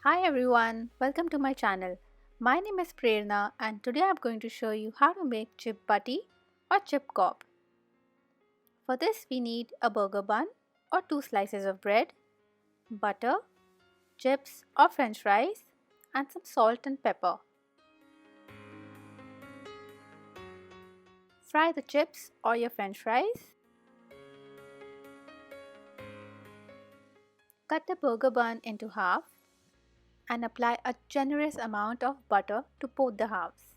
Hi everyone, welcome to my channel. My name is Prerna and today I'm going to show you how to make Chip Butty or Chip Cob. For this we need a burger bun or 2 slices of bread, butter, chips or french fries and some salt and pepper. Fry the chips or your french fries. Cut the burger bun into half and apply a generous amount of butter to both the halves.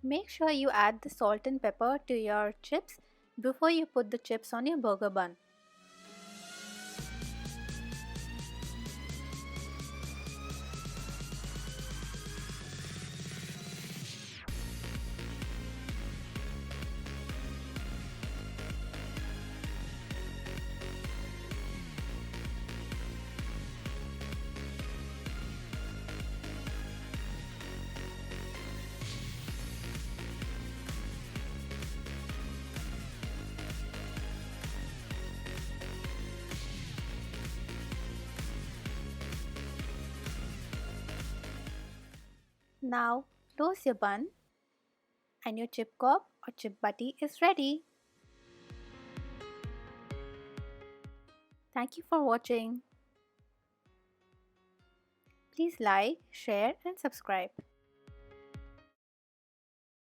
Make sure you add the salt and pepper to your chips before you put the chips on your burger bun. Now close your bun and your chip cob or chip butty is ready. Thank you for watching. Please like, share and subscribe.